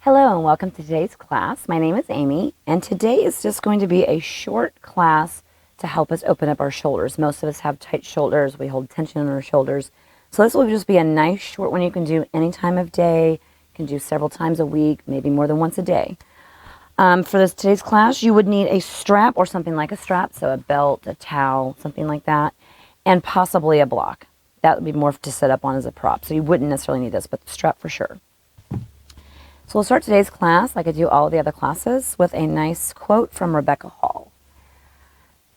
Hello and welcome to today's class. My name is Amy, and today is just going to be a short class to help us open up our shoulders. Most of us have tight shoulders. We hold tension in our shoulders. So this will just be a nice short one you can do any time of day. You can do several times a week, maybe more than once a day. For today's class, you would need a strap or something like a strap, so a belt, a towel, something like that, and possibly a block. That would be more to set up on as a prop, so you wouldn't necessarily need this, but the strap for sure. So we'll start today's class, like I do all the other classes, with a nice quote from Rebecca Hall.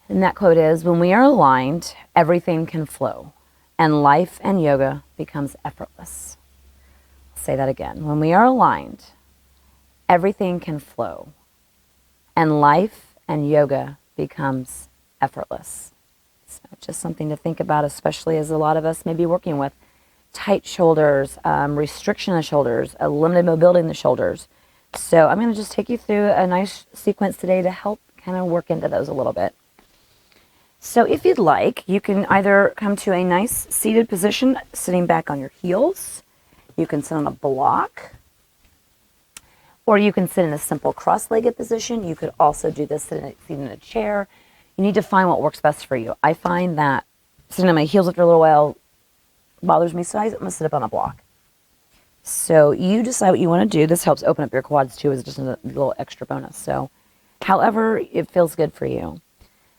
And that quote is, "When we are aligned, everything can flow, and life and yoga becomes effortless." I'll say that again. When we are aligned, everything can flow, and life and yoga becomes effortless. So just something to think about, especially as a lot of us may be working with tight shoulders, restriction of the shoulders, a limited mobility in the shoulders. So I'm going to just take you through a nice sequence today to help kind of work into those a little bit. So if you'd like, you can either come to a nice seated position, sitting back on your heels. You can sit on a block, or you can sit in a simple cross-legged position. You could also do this sitting in a chair. You need to find what works best for you. I find that sitting on my heels after a little while bothers me, so I'm going to sit up on a block. So you decide what you want to do. This helps open up your quads too, as just a little extra bonus. So however it feels good for you.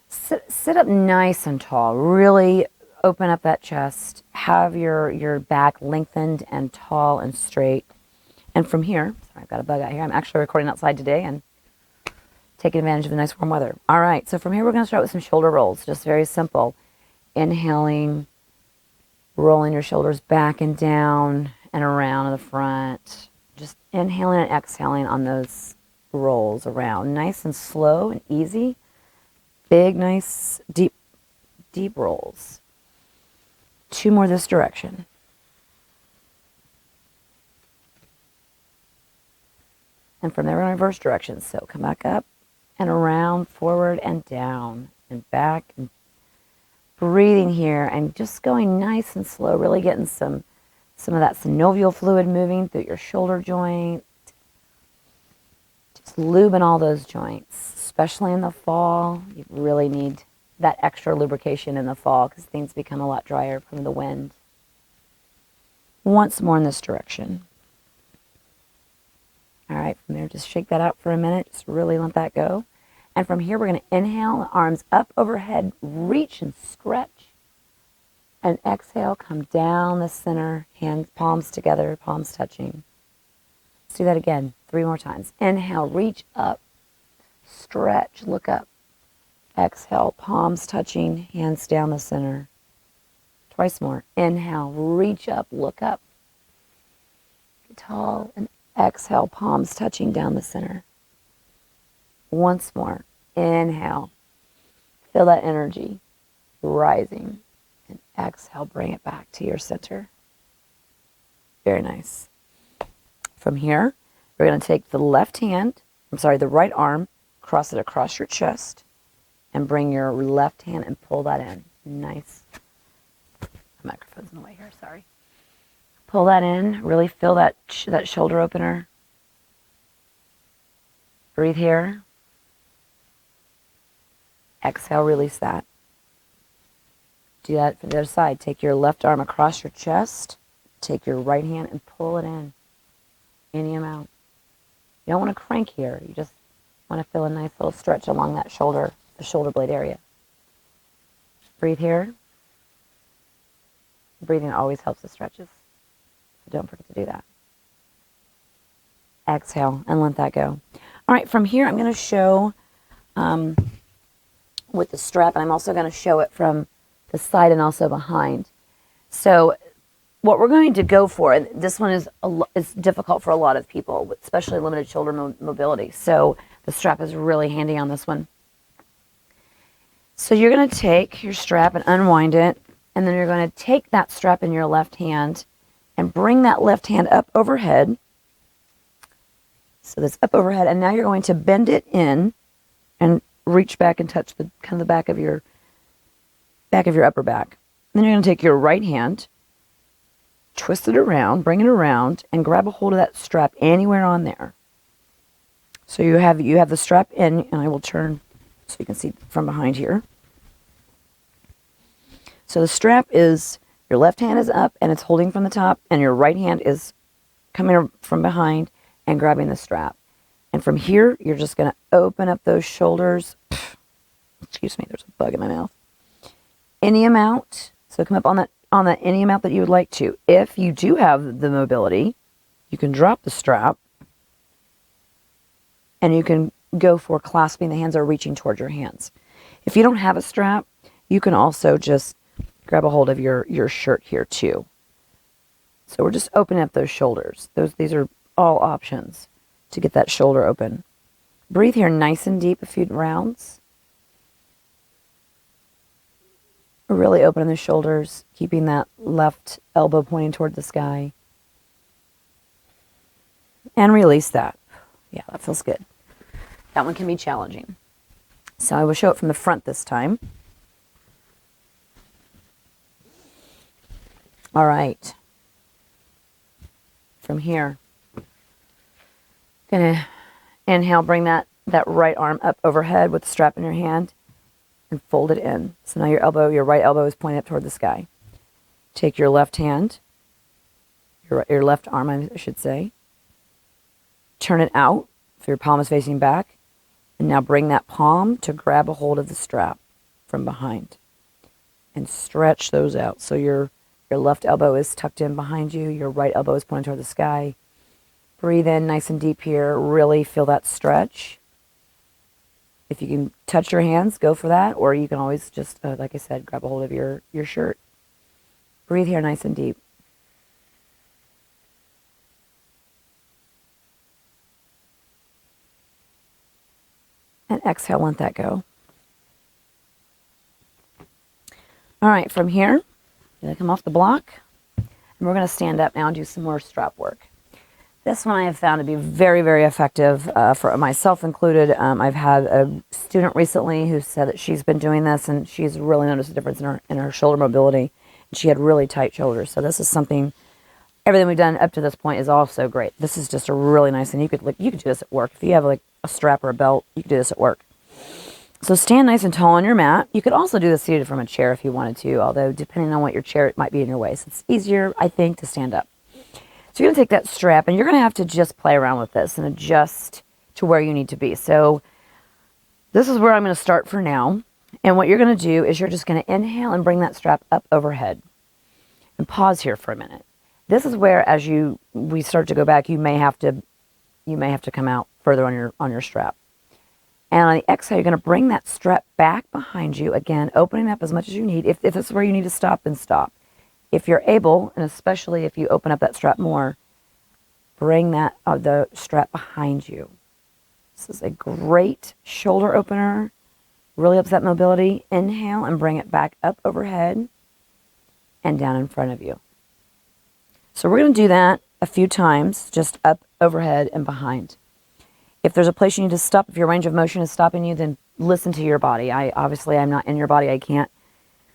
Sit up nice and tall. Really open up that chest. Have your back lengthened and tall and straight. And from here, sorry, I've got a bug out here. I'm actually recording outside today and taking advantage of the nice warm weather. All right, so from here we're going to start with some shoulder rolls. Just very simple. Inhaling, rolling your shoulders back and down and around in the front. Just inhaling and exhaling on those rolls around. Nice and slow and easy. Big, nice, deep rolls. 2 more this direction. And from there in reverse direction. So come back up and around, forward and down and back and breathing here and just going nice and slow, really getting some of that synovial fluid moving through your shoulder joint. Just lubing all those joints, especially in the fall. You really need that extra lubrication in the fall because things become a lot drier from the wind. Once more in this direction. All right, from there, just shake that out for a minute. Just really let that go. And from here, we're going to inhale, arms up overhead, reach and stretch. And exhale, come down the center, hands, palms together, palms touching. Let's do that again, 3 more times. Inhale, reach up, stretch, look up. Exhale, palms touching, hands down the center. Twice more. Inhale, reach up, look up. Get tall, and exhale, palms touching down the center. Once more. Inhale. Feel that energy rising. And exhale, bring it back to your center. Very nice. From here, we're going to take the the right arm, cross it across your chest, and bring your left hand and pull that in. Nice. The microphone's in the way here, sorry. Pull that in. Really feel that shoulder opener. Breathe here. Exhale, release that. Do that from the other side. Take your left arm across your chest. Take your right hand and pull it in. Any amount. You don't want to crank here. You just want to feel a nice little stretch along that shoulder, the shoulder blade area. Breathe here. Breathing always helps the stretches. So don't forget to do that. Exhale and let that go. All right, from here I'm going to show with the strap, and I'm also going to show it from the side and also behind. So what we're going to go for, and this one is difficult for a lot of people, especially limited shoulder mobility. So the strap is really handy on this one. So you're going to take your strap and unwind it, and then you're going to take that strap in your left hand and bring that left hand up overhead. So that's up overhead, and now you're going to bend it in and reach back and touch the back of your upper back. Then you're going to take your right hand, twist it around, bring it around, and grab a hold of that strap anywhere on there. So you have the strap in, and I will turn so you can see from behind here. So the strap is, your left hand is up and it's holding from the top, and your right hand is coming from behind and grabbing the strap. And from here, you're just going to open up those shoulders. Excuse me, there's a bug in my mouth. Any amount. So come up on that any amount that you would like to. If you do have the mobility, you can drop the strap and you can go for clasping the hands or reaching towards your hands. If you don't have a strap, you can also just grab a hold of your shirt here too. So we're just opening up those shoulders. These are all options to get that shoulder open. Breathe here nice and deep a few rounds. Really opening the shoulders, keeping that left elbow pointing toward the sky. And release that. Yeah, that feels good. That one can be challenging. So I will show it from the front this time. All right. From here, gonna inhale, bring that right arm up overhead with the strap in your hand and fold it in. So now your right elbow is pointed up toward the sky. Take your left hand, your left arm, I should say. Turn it out so your palm is facing back. And now bring that palm to grab a hold of the strap from behind. And stretch those out. So your left elbow is tucked in behind you. Your right elbow is pointed toward the sky. Breathe in nice and deep here. Really feel that stretch. If you can touch your hands, go for that. Or you can always just, like I said, grab a hold of your shirt. Breathe here nice and deep. And exhale, let that go. All right, from here, you're going to come off the block. And we're going to stand up now and do some more strap work. This one I have found to be very, very effective, for myself included. I've had a student recently who said that she's been doing this and she's really noticed a difference in her shoulder mobility. And she had really tight shoulders. So this is something, everything we've done up to this point is also great. This is just a really nice thing. You could do this at work. If you have like a strap or a belt, you could do this at work. So stand nice and tall on your mat. You could also do this seated from a chair if you wanted to, although depending on what your chair, it might be in your way. So it's easier, I think, to stand up. So you're going to take that strap and you're going to have to just play around with this and adjust to where you need to be. So this is where I'm going to start for now. And what you're going to do is you're just going to inhale and bring that strap up overhead. And pause here for a minute. This is where, as we start to go back, you may have to come out further on your strap. And on the exhale, you're going to bring that strap back behind you, again, opening up as much as you need. If this is where you need to stop, then stop. If you're able, and especially if you open up that strap more, bring the strap behind you. This is a great shoulder opener. Really ups that mobility. Inhale and bring it back up overhead and down in front of you. So we're going to do that a few times, just up, overhead, and behind. If there's a place you need to stop, if your range of motion is stopping you, then listen to your body. I'm not in your body. I can't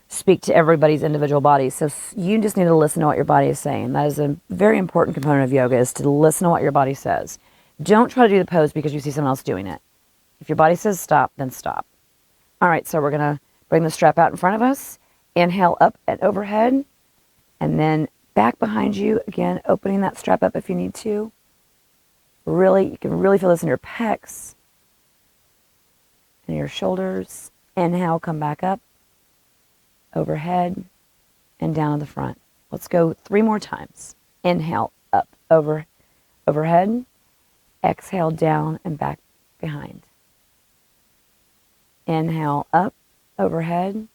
speak to everybody's individual body. So you just need to listen to what your body is saying. That is a very important component of yoga, is to listen to what your body says. Don't try to do the pose because you see someone else doing it. If your body says stop, then stop. All right, so we're going to bring the strap out in front of us. Inhale up and overhead. And then back behind you, again, opening that strap up if you need to. Really, you can really feel this in your pecs and your shoulders. Inhale, come back up, overhead, and down to the front. Let's go 3 more times. Inhale, up, overhead. Exhale, down and back behind. Inhale, up, overhead,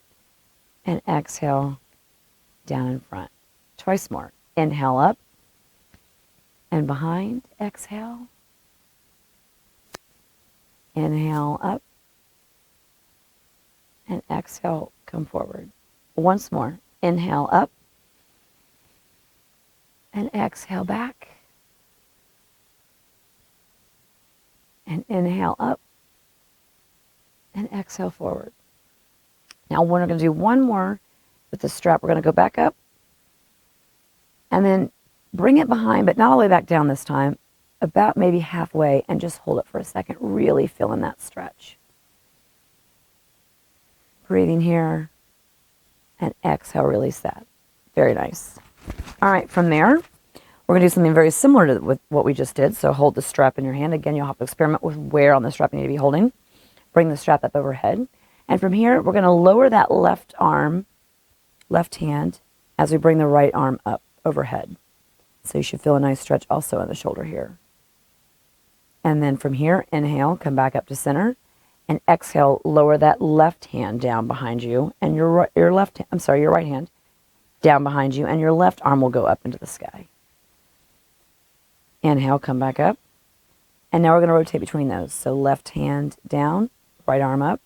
and exhale, down in front. Twice more. Inhale, up and behind. Exhale. Inhale, up, and exhale, come forward. Once more. Inhale, up, and exhale, back. And inhale, up, and exhale, forward. Now we're going to do one more with the strap. We're going to go back up, and then bring it behind, but not all the way back down this time. about maybe halfway and just hold it for a second, really feeling that stretch. Breathing here and exhale, release that. Very nice. All right, from there, we're going to do something very similar to with what we just did. So hold the strap in your hand. Again, you'll have to experiment with where on the strap you need to be holding. Bring the strap up overhead. And from here, we're going to lower that left arm, left hand, as we bring the right arm up overhead. So you should feel a nice stretch also in the shoulder here. And then from here, inhale, come back up to center. And exhale, lower that left hand down behind you. And your right hand down behind you. And your left arm will go up into the sky. Inhale, come back up. And now we're going to rotate between those. So left hand down, right arm up.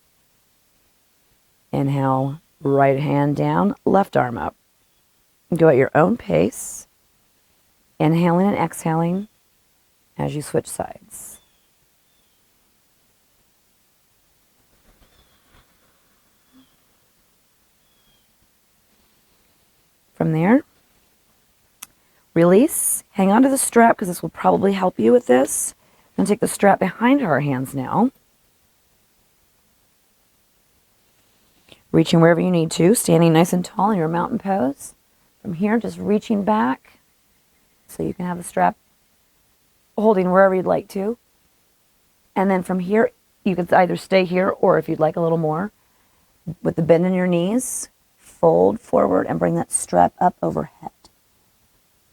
Inhale, right hand down, left arm up. Go at your own pace. Inhaling and exhaling as you switch sides. From there, release. Hang on to the strap because this will probably help you with this. I'm going to take the strap behind our hands now. Reaching wherever you need to, standing nice and tall in your mountain pose. From here, just reaching back so you can have the strap holding wherever you'd like to. And then from here, you could either stay here or if you'd like a little more, with the bend in your knees, fold forward and bring that strap up overhead.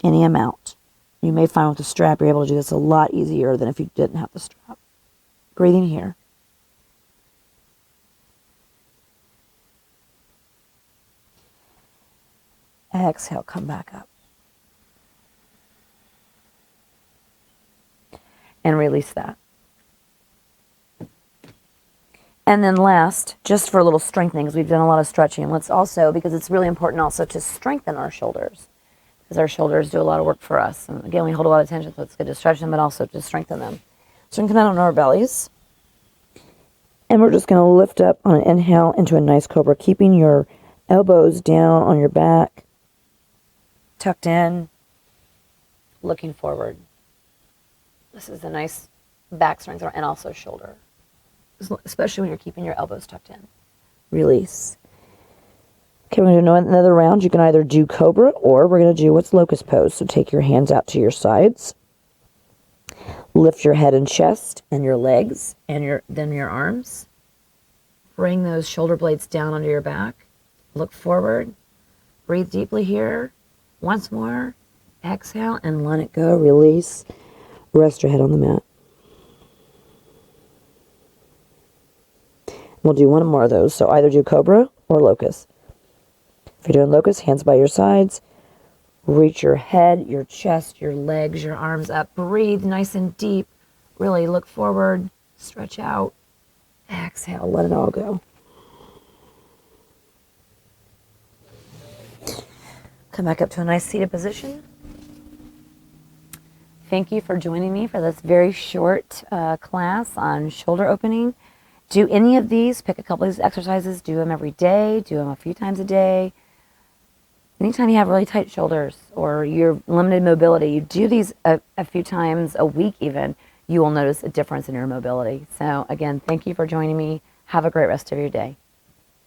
Any amount. You may find with the strap, you're able to do this a lot easier than if you didn't have the strap. Breathing here. Exhale, come back up. And release that. And then last, just for a little strengthening, because we've done a lot of stretching, let's also, because it's really important also to strengthen our shoulders, because our shoulders do a lot of work for us. And again, we hold a lot of tension, so it's good to stretch them, but also to strengthen them. So we can come out on our bellies. And we're just going to lift up on an inhale into a nice cobra, keeping your elbows down on your back, tucked in, looking forward. This is a nice back strengthener and also shoulder, especially when you're keeping your elbows tucked in. Release. Okay, we're going to do another round. You can either do Cobra or we're going to do what's locust pose. So take your hands out to your sides. Lift your head and chest and your legs and then your arms. Bring those shoulder blades down onto your back. Look forward. Breathe deeply here. Once more. Exhale and let it go. Release. Rest your head on the mat. We'll do one more of those. So either do Cobra or Locust. If you're doing Locust, hands by your sides. Reach your head, your chest, your legs, your arms up. Breathe nice and deep. Really look forward. Stretch out. Exhale. Let it all go. Come back up to a nice seated position. Thank you for joining me for this very short class on shoulder opening. Do any of these, pick a couple of these exercises, do them every day, do them a few times a day. Anytime you have really tight shoulders or you're limited mobility, you do these a few times a week even, you will notice a difference in your mobility. So again, thank you for joining me. Have a great rest of your day.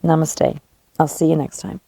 Namaste. I'll see you next time.